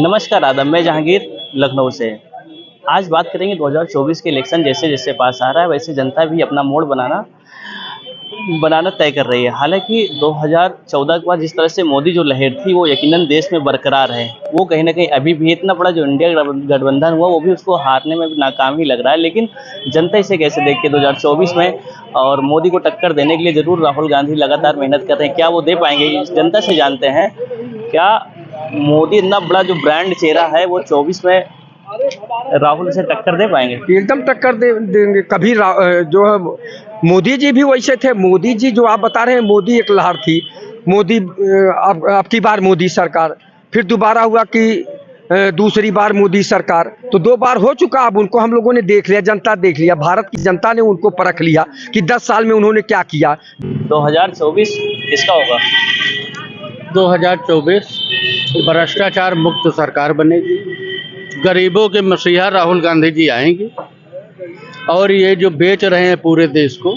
नमस्कार आदाब, मैं जहांगीर लखनऊ से। आज बात करेंगे 2024 के इलेक्शन जैसे जैसे पास आ रहा है वैसे जनता भी अपना मोड़ बनाना तय कर रही है। हालांकि 2014 के बाद जिस तरह से मोदी जो लहर थी वो यकीनन देश में बरकरार है, वो कहीं ना कहीं अभी भी इतना बड़ा जो इंडिया गठबंधन हुआ वो भी उसको हारने में नाकाम ही लग रहा है। लेकिन जनता इसे कैसे देखती है 2024 में, और मोदी को टक्कर देने के लिए जरूर राहुल गांधी लगातार मेहनत कर रहे हैं। क्या वो दे पाएंगे, जनता से जानते हैं। क्या मोदी इतना बड़ा जो ब्रांड चेहरा है वो 24 में राहुल से टक्कर दे पाएंगे? एकदम टक्कर देंगे। कभी जो है मोदी जी भी वैसे थे। मोदी जी जो आप बता रहे हैं, मोदी एक लहर थी। मोदी अब की बार मोदी सरकार, फिर दोबारा हुआ कि दूसरी बार मोदी सरकार, तो 2 बार हो चुका। अब उनको हम लोगों ने देख लिया, जनता देख लिया, भारत की जनता ने उनको परख लिया कि 10 साल में उन्होंने क्या किया। 2024 किसका होगा? 2024 भ्रष्टाचार मुक्त सरकार बनेगी, गरीबों के मसीहा राहुल गांधी जी आएंगे और ये जो बेच रहे हैं पूरे देश को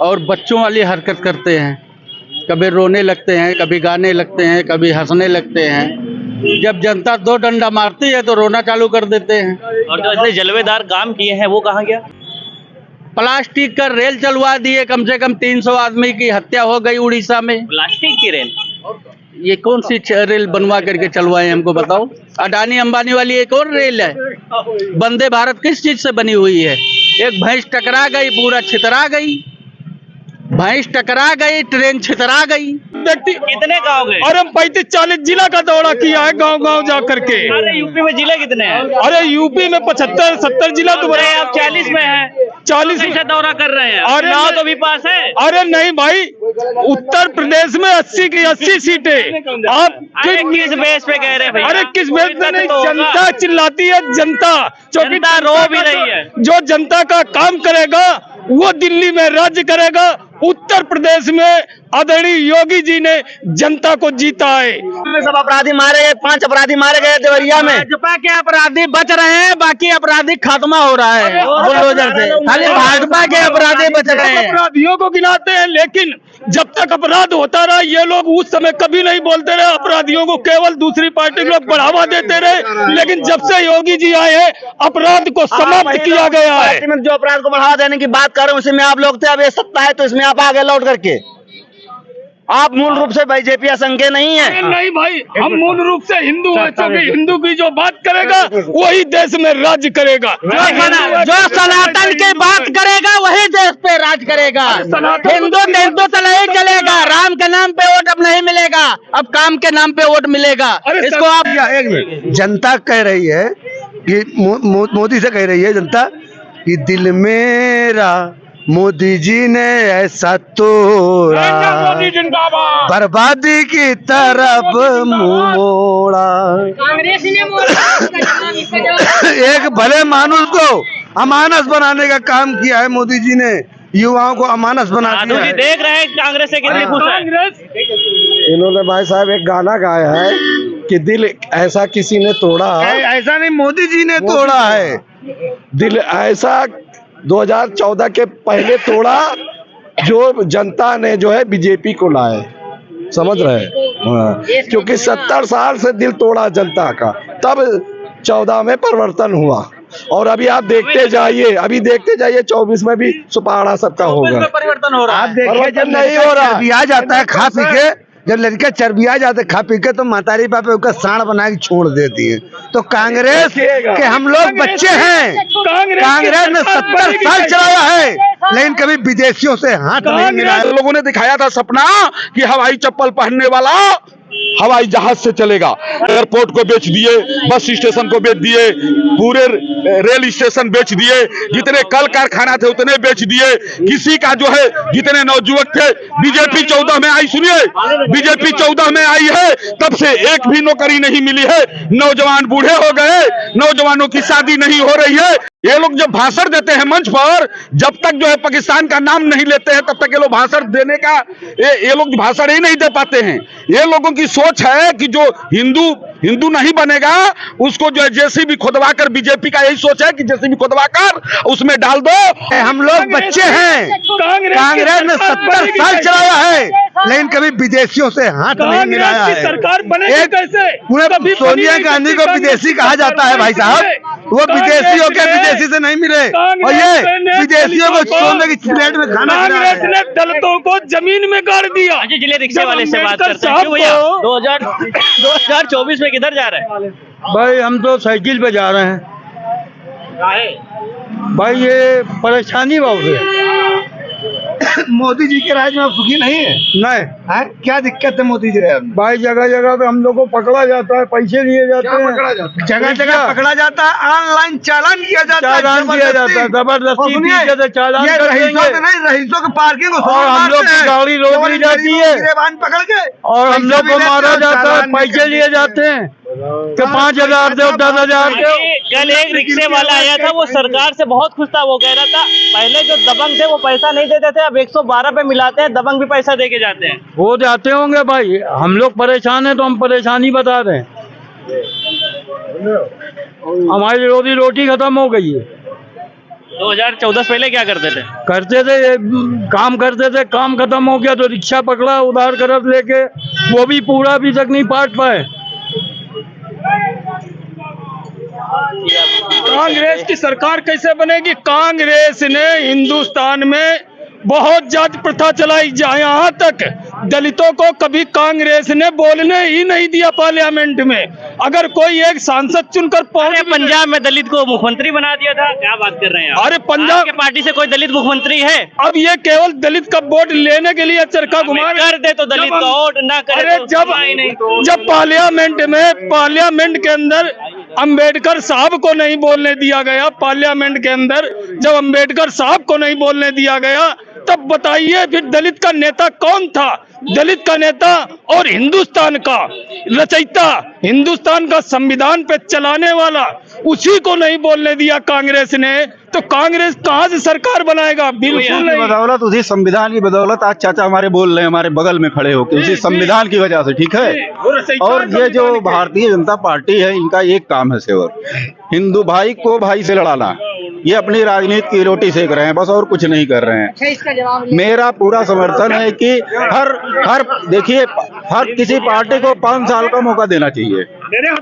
और बच्चों वाली हरकत करते हैं, कभी रोने लगते हैं, कभी गाने लगते हैं, कभी हंसने लगते हैं। जब जनता 2 डंडा मारती है तो रोना चालू कर देते हैं। और जो इतने जलवेदार काम किए हैं वो कहाँ गया? प्लास्टिक का रेल चलवा दिए, कम से कम 300 आदमी की हत्या हो गई उड़ीसा में। प्लास्टिक की रेल? ये कौन सी रेल बनवा करके चलवाए हमको बताओ। अडानी अंबानी वाली एक और रेल है। वंदे भारत किस चीज से बनी हुई है? एक भैंस टकरा गई, पूरा छितरा गई। भैंस टकरा गई, ट्रेन छितरा गई। कितने गाँव गए? अरे 35-40 जिला का दौरा किया है, गांव-गांव जा करके। अरे यूपी में जिले कितने हैं? अरे यूपी में 75-70 जिला तो बड़े। आप 40 में हैं, 40 से दौरा कर रहे हैं। अरे चुनाव तो भी पास है। अरे नहीं भाई, उत्तर प्रदेश में 80 की 80 सीटें। आप किस बेस पे कह रहे हैं? अरे किस बेस पे नहीं, जनता चिल्लाती है। जनता जनता रो भी रही है। जो जनता का काम करेगा वो दिल्ली में राज्य करेगा। उत्तर प्रदेश में आदरणीय योगी जी ने जनता को जीता है। सब अपराधी मारे गए, 5 अपराधी मारे गए देवरिया में। भाजपा के अपराधी बच रहे हैं, बाकी अपराधी खात्मा हो रहा है बुलडोजर से। खाली भाजपा के अपराधी बच रहे हैं। अपराधियों को गिनाते हैं, लेकिन जब तक अपराध होता रहा ये लोग उस समय कभी नहीं बोलते रहे। अपराधियों को केवल दूसरी पार्टी के लोग बढ़ावा देते रहे, लेकिन जब से योगी जी आए हैं अपराध को समाप्त किया गया है। जो अपराध को बढ़ावा देने की बात कर रहे हैं उसमें आप लोग थे, अब ये सत्ता है तो इसमें आप आगे लौट करके। आप मूल रूप से बीजेपी संघ के नहीं है। नहीं भाई, हम मूल रूप से हिंदू हैं, क्योंकि हिंदू की जो बात करेगा वही देश में राज करेगा। जो सनातन की बात करेगा वही देश पे राज करेगा। हिंदू तो नहीं चलेगा। राम के नाम पे वोट अब नहीं मिलेगा, अब काम के नाम पे वोट मिलेगा। इसको आप एक मिनट, जनता कह रही है कि मोदी से कह रही है जनता कि दिल मेरा मोदी जी ने ऐसा तोड़ा, बर्बादी की तरफ मुंह मोड़ा। एक भले मानुस को अमानस बनाने का काम किया है मोदी जी ने, युवाओं को अमानस बना दिया है। देख रहे हैं कांग्रेस से कितनी खुश है। इन्होंने भाई साहब एक गाना गाया है कि दिल ऐसा किसी ने तोड़ा, ऐसा नहीं मोदी जी ने तोड़ा है। दिल ऐसा 2014 के पहले तोड़ा जो जनता ने जो है बीजेपी को लाए, समझ रहे हैं। क्योंकि 70 साल से दिल तोड़ा जनता का, तब 14 में परिवर्तन हुआ। और अभी आप देखते जाइए, 24 में भी सुपाड़ा सबका होगा। परिवर्तन हो रहा है। आप देखिए, जब नहीं हो रहा भी आ जाता है खा पी के, जब लड़के चर्बिया जाते खा पी के तो मातारी पापे उसका साड़ बना के छोड़ देती है। तो कांग्रेस के हम लोग बच्चे हैं। कांग्रेस ने 70 साल चलाया है, लेकिन कभी विदेशियों से हाथ नहीं मिलाया। लोगों ने दिखाया था सपना कि हवाई चप्पल पहनने वाला हवाई जहाज से चलेगा। एयरपोर्ट को बेच दिए, बस स्टेशन को बेच दिए, पूरे रेल स्टेशन बेच दिए, जितने कल कारखाना थे उतने बेच दिए। किसी का जो है जितने नौजुवक थे, बीजेपी 14 में आई, सुनिए, बीजेपी 14 में आई है तब से एक भी नौकरी नहीं मिली है। नौजवान बूढ़े हो गए, नौजवानों की शादी नहीं हो रही है। ये लोग जब भाषण देते हैं मंच पर, जब तक जो है पाकिस्तान का नाम नहीं लेते हैं तब तक ये लोग भाषण देने का ये लोग भाषण ही नहीं दे पाते हैं। ये लोगों की सोच है कि जो हिंदू नहीं बनेगा उसको जो है जेसीबी खुदवा कर, बीजेपी का यही सोच है कि जेसीबी खुदवा कर उसमें डाल दो। हम लोग बच्चे हैं, कांग्रेस ने 70 साल चलाया है, लेकिन कभी विदेशियों से हाथ नहीं मिलाया है। सरकार बनेगी कैसे? पूरे सोनिया गांधी को विदेशी कहा जाता है भाई साहब, वो विदेशी होकर विदेशी से नहीं मिले, और ये विदेशियों को सोने की प्लेट में खाना खिला रहे हैं। कांग्रेस ने दलितों को जमीन में गाड़ दिया। अजय जिले रिक्शे वाले से बात करते हैं। क्यों भैया 2024 में किधर जा रहे हैं? भाई हम तो साइकिल पे जा रहे हैं भाई, ये परेशानी बहुत है। मोदी जी के राज में आप सुखी नहीं है? नहीं, क्या दिक्कत है मोदी जी राज में? भाई जगह जगह पे हम लोग को पकड़ा जाता है, पैसे लिए जाते हैं, जगह जगह पकड़ा जाता है, ऑनलाइन चालान किया जाता है, चालान किया जाता है, जबरदस्ती चालान ये कर रहीसों देंगे, पे नहीं, रहीसों की पार्किंग को और हम लोग की गाड़ी रोक ली जाती है, गिरबान पकड़ के और हम लोग को मारा जाता है, पैसे लिए जाते हैं कि 5,000 दो, 10,000 दो। कल एक रिक्शे वाला आया था, वो सरकार से बहुत खुश था। वो कह रहा था पहले जो दबंग थे वो पैसा नहीं देते थे, अब 112 पे मिलाते हैं, दबंग भी पैसा दे के जाते हैं। हो जाते होंगे भाई, हम लोग परेशान हैं तो हम परेशानी बता रहे हैं। हमारी रोजी रोटी खत्म हो गई है। 2014 से पहले क्या करते थे? करते थे, काम करते थे, काम खत्म हो गया तो रिक्शा पकड़ा उधार कर्ज लेके, वो भी पूरा अभी तक नहीं पाट पाए। कांग्रेस की सरकार कैसे बनेगी? कांग्रेस ने हिंदुस्तान में बहुत जाति प्रथा चलाई, यहाँ तक दलितों को कभी कांग्रेस ने बोलने ही नहीं दिया पार्लियामेंट में। अगर कोई एक सांसद चुनकर अरे पंजाब में दलित को मुख्यमंत्री बना दिया था, क्या बात कर रहे हैं आप? अरे पंजाब के पार्टी से कोई दलित मुख्यमंत्री है? अब ये केवल दलित का वोट लेने के लिए चरखा घुमा कर दे तो दलित का वोट, ना करे अरे तो जब पार्लियामेंट के अंदर अंबेडकर साहब को नहीं बोलने दिया गया, पार्लियामेंट के अंदर जब अंबेडकर साहब को नहीं बोलने दिया गया, तब बताइए फिर दलित का नेता कौन था? दलित का नेता और हिंदुस्तान का रचयिता, हिंदुस्तान का संविधान पे चलाने वाला, उसी को नहीं बोलने दिया कांग्रेस ने, तो कांग्रेस कहां से सरकार बनाएगा? बिल्कुल नहीं। बदौलत, उसी संविधान की बदौलत आज चाचा हमारे बोल रहे हैं, हमारे बगल में खड़े होकर, उसी संविधान की वजह से, ठीक है। और ये जो भारतीय जनता पार्टी है, इनका एक काम है सेवर, हिंदू भाई को भाई से लड़ाना। ये अपनी राजनीति की रोटी सेक रहे हैं बस, और कुछ नहीं कर रहे हैं। मेरा पूरा समर्थन है कि हर देखिए, हर किसी पार्टी को 5 साल का मौका देना चाहिए।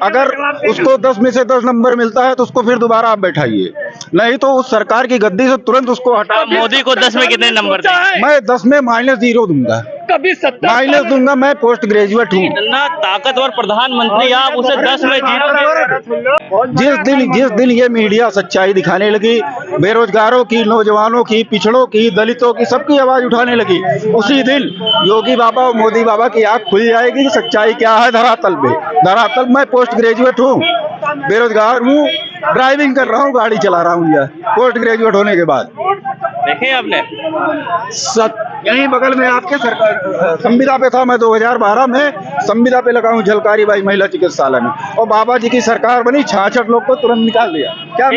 अगर उसको 10 में से 10 नंबर मिलता है तो उसको फिर दोबारा आप बैठाइए, नहीं तो उस सरकार की गद्दी से तुरंत उसको हटा। मोदी को 10 में कितने नंबर दें? मैं 10 में -0 दूंगा, कभी माइनस दूंगा। मैं पोस्ट ग्रेजुएट हूँ। इतना ताकतवर प्रधानमंत्री, आप उसे 10 में 0? जिस दिन ये मीडिया सच्चाई दिखाने लगी, बेरोजगारों की, नौजवानों की, पिछड़ों की, दलितों की, सबकी आवाज उठाने लगी, उसी दिन योगी बाबा और मोदी बाबा की आंख खुल जाएगी कि सच्चाई क्या है धरातल पे। धरातल मैं पोस्ट ग्रेजुएट हूँ, बेरोजगार हूँ, ड्राइविंग कर रहा हूँ, गाड़ी चला रहा हूँ यार, पोस्ट ग्रेजुएट होने के बाद। देखे आपने यहीं बगल में आपके सरकार संविदा पे था, मैं 2012 में संविदा पे लगा हूँ झलकारी बाई महिला चिकित्सालय में, और बाबा जी की सरकार बनी, 66 लोग को तुरंत निकाल दिया। क्या